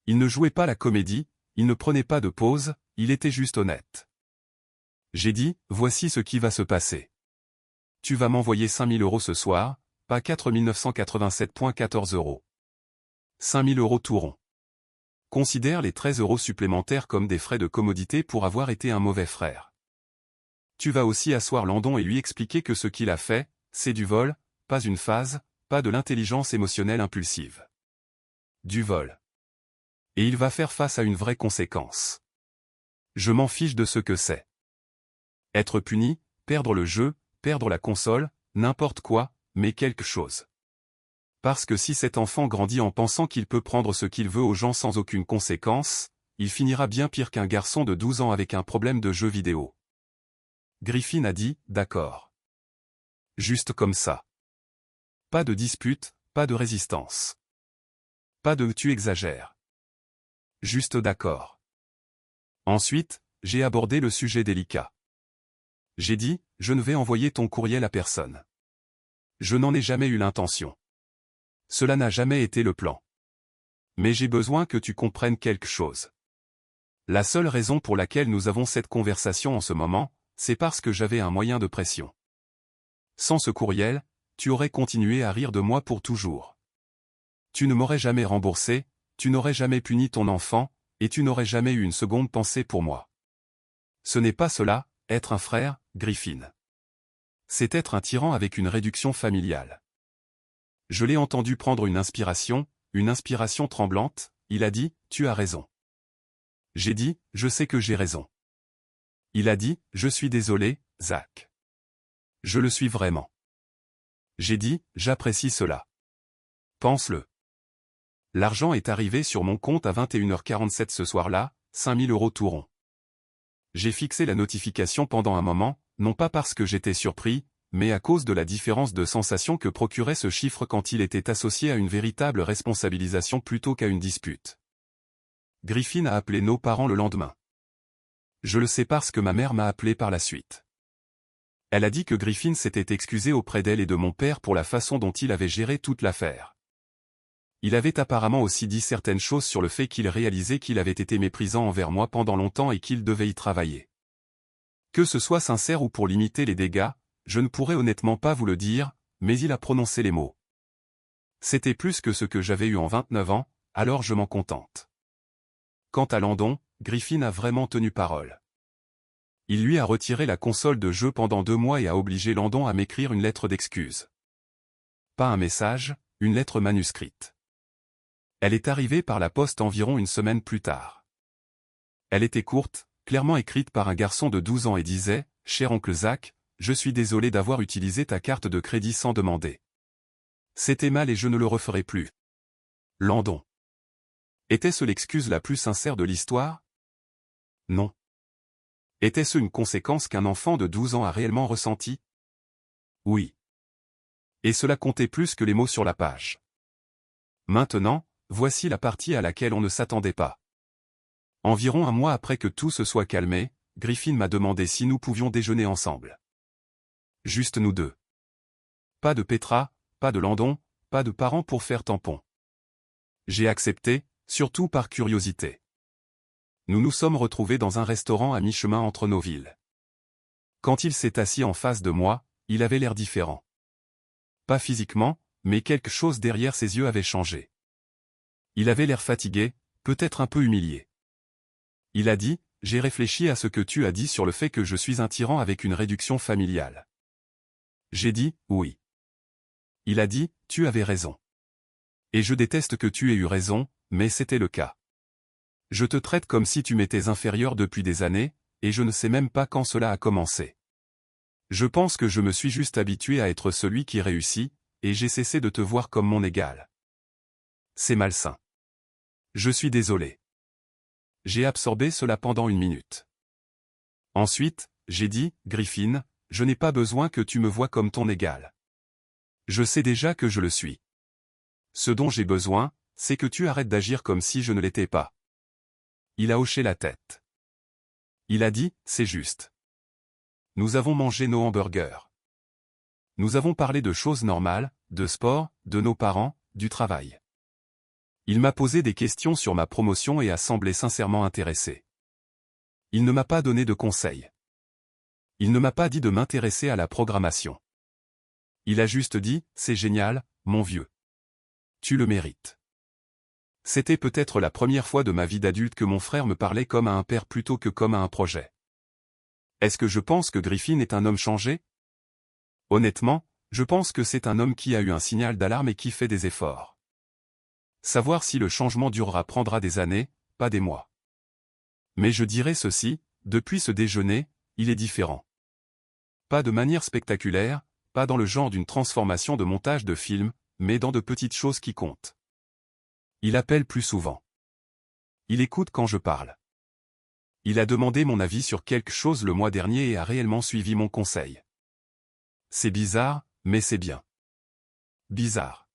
Il ne jouait pas la comédie, il ne prenait pas de pause, il était juste honnête. J'ai dit, voici ce qui va se passer. Tu vas m'envoyer 5000 euros ce soir, pas 4987,14 euros. 5000 euros tout rond. Considère les 13 euros supplémentaires comme des frais de commodité pour avoir été un mauvais frère. Tu vas aussi asseoir Landon et lui expliquer que ce qu'il a fait, c'est du vol, pas une phase, pas de l'intelligence émotionnelle impulsive. Du vol. Et il va faire face à une vraie conséquence. Je m'en fiche de ce que c'est. Être puni, perdre le jeu, perdre la console, n'importe quoi, mais quelque chose. Parce que si cet enfant grandit en pensant qu'il peut prendre ce qu'il veut aux gens sans aucune conséquence, il finira bien pire qu'un garçon de 12 ans avec un problème de jeu vidéo. Griffin a dit, d'accord. Juste comme ça. Pas de dispute, pas de résistance. Pas de tu exagères. Juste d'accord. Ensuite, j'ai abordé le sujet délicat. J'ai dit, je ne vais envoyer ton courriel à personne. Je n'en ai jamais eu l'intention. Cela n'a jamais été le plan. Mais j'ai besoin que tu comprennes quelque chose. La seule raison pour laquelle nous avons cette conversation en ce moment, c'est parce que j'avais un moyen de pression. Sans ce courriel, tu aurais continué à rire de moi pour toujours. Tu ne m'aurais jamais remboursé, tu n'aurais jamais puni ton enfant, et tu n'aurais jamais eu une seconde pensée pour moi. Ce n'est pas cela, être un frère, Griffin. C'est être un tyran avec une réduction familiale. Je l'ai entendu prendre une inspiration tremblante, il a dit, tu as raison. J'ai dit, je sais que j'ai raison. Il a dit, je suis désolé, Zach. Je le suis vraiment. J'ai dit, j'apprécie cela. Pense-le. L'argent est arrivé sur mon compte à 21h47 ce soir-là, 5000 euros tout rond. J'ai fixé la notification pendant un moment, non pas parce que j'étais surpris, mais à cause de la différence de sensation que procurait ce chiffre quand il était associé à une véritable responsabilisation plutôt qu'à une dispute. Griffin a appelé nos parents le lendemain. Je le sais parce que ma mère m'a appelé par la suite. Elle a dit que Griffin s'était excusé auprès d'elle et de mon père pour la façon dont il avait géré toute l'affaire. Il avait apparemment aussi dit certaines choses sur le fait qu'il réalisait qu'il avait été méprisant envers moi pendant longtemps et qu'il devait y travailler. Que ce soit sincère ou pour limiter les dégâts, je ne pourrais honnêtement pas vous le dire, mais il a prononcé les mots. C'était plus que ce que j'avais eu en 29 ans, alors je m'en contente. Quant à Landon, Griffin a vraiment tenu parole. Il lui a retiré la console de jeu pendant 2 mois et a obligé Landon à m'écrire une lettre d'excuse. Pas un message, une lettre manuscrite. Elle est arrivée par la poste environ une semaine plus tard. Elle était courte, clairement écrite par un garçon de 12 ans et disait « Cher oncle Zach, je suis désolé d'avoir utilisé ta carte de crédit sans demander. C'était mal et je ne le referai plus. Landon. » Était-ce l'excuse la plus sincère de l'histoire? Non. Était-ce une conséquence qu'un enfant de 12 ans a réellement ressentie? Oui. Et cela comptait plus que les mots sur la page. Maintenant, voici la partie à laquelle on ne s'attendait pas. Environ un mois après que tout se soit calmé, Griffin m'a demandé si nous pouvions déjeuner ensemble. Juste nous deux. Pas de Petra, pas de Landon, pas de parents pour faire tampon. J'ai accepté, surtout par curiosité. Nous nous sommes retrouvés dans un restaurant à mi-chemin entre nos villes. Quand il s'est assis en face de moi, il avait l'air différent. Pas physiquement, mais quelque chose derrière ses yeux avait changé. Il avait l'air fatigué, peut-être un peu humilié. Il a dit, « J'ai réfléchi à ce que tu as dit sur le fait que je suis un tyran avec une réduction familiale. » J'ai dit, « Oui. » Il a dit, « Tu avais raison. Et je déteste que tu aies eu raison, mais c'était le cas. Je te traite comme si tu m'étais inférieur depuis des années, et je ne sais même pas quand cela a commencé. Je pense que je me suis juste habitué à être celui qui réussit, et j'ai cessé de te voir comme mon égal. C'est malsain. Je suis désolé. » J'ai absorbé cela pendant 1 minute. Ensuite, j'ai dit, « Griffin, je n'ai pas besoin que tu me vois comme ton égal. Je sais déjà que je le suis. Ce dont j'ai besoin, c'est que tu arrêtes d'agir comme si je ne l'étais pas. Il a hoché la tête. Il a dit, c'est juste. Nous avons mangé nos hamburgers. Nous avons parlé de choses normales, de sport, de nos parents, du travail. Il m'a posé des questions sur ma promotion et a semblé sincèrement intéressé. Il ne m'a pas donné de conseils. Il ne m'a pas dit de m'intéresser à la programmation. Il a juste dit, c'est génial, mon vieux. Tu le mérites. C'était peut-être la première fois de ma vie d'adulte que mon frère me parlait comme à un père plutôt que comme à un projet. Est-ce que je pense que Griffin est un homme changé? Honnêtement, je pense que c'est un homme qui a eu un signal d'alarme et qui fait des efforts. Savoir si le changement durera prendra des années, pas des mois. Mais je dirais ceci, depuis ce déjeuner, il est différent. Pas de manière spectaculaire, pas dans le genre d'une transformation de montage de film, mais dans de petites choses qui comptent. Il appelle plus souvent. Il écoute quand je parle. Il a demandé mon avis sur quelque chose le mois dernier et a réellement suivi mon conseil. C'est bizarre, mais c'est bien. Bizarre.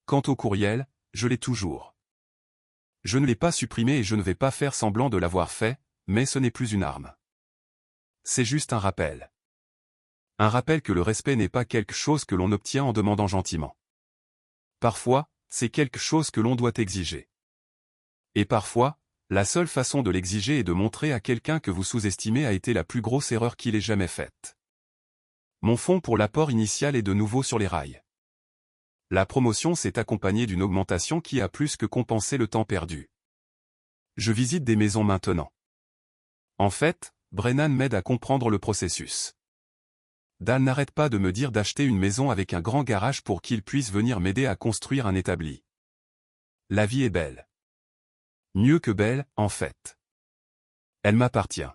Quant au courriel, je l'ai toujours. Je ne l'ai pas supprimé et je ne vais pas faire semblant de l'avoir fait, mais ce n'est plus une arme. C'est juste un rappel. Un rappel que le respect n'est pas quelque chose que l'on obtient en demandant gentiment. Parfois, c'est quelque chose que l'on doit exiger. Et parfois, la seule façon de l'exiger est de montrer à quelqu'un que vous sous-estimez a été la plus grosse erreur qu'il ait jamais faite. Mon fonds pour l'apport initial est de nouveau sur les rails. La promotion s'est accompagnée d'une augmentation qui a plus que compensé le temps perdu. Je visite des maisons maintenant. En fait, Brennan m'aide à comprendre le processus. Dan n'arrête pas de me dire d'acheter une maison avec un grand garage pour qu'il puisse venir m'aider à construire un établi. La vie est belle. Mieux que belle, en fait. Elle m'appartient.